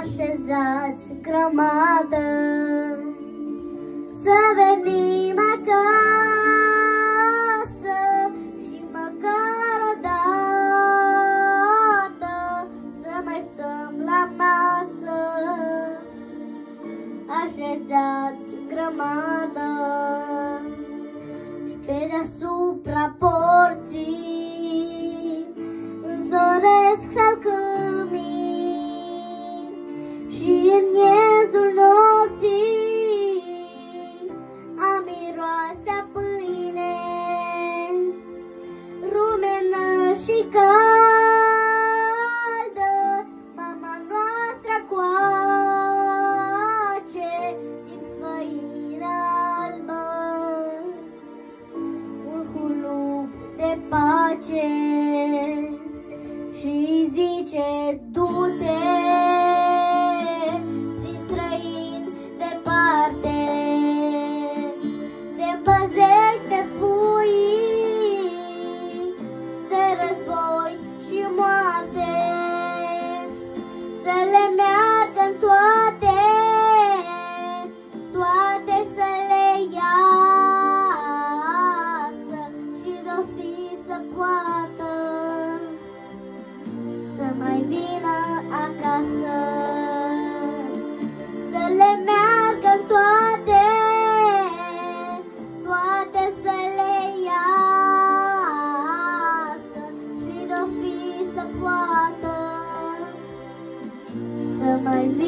așezați grămadă, să venim acasă și măcar o dată să mai stăm la masă. Așezați grămadă și pe deasupra porții înzoresc salcâmii și în miezul nopții am miroasea pâine, rumenă și caldă, mama noastră coace din făină albă, un hulub de pace și zice: du-te din străini departe, te păzește puii de război și moarte, să le meargă-n toate, toate să le iasă și de-o fi să poată să mai vină acasă, să le meargă-n toate, toate să le iasă și de-o fi să poată să mai vină.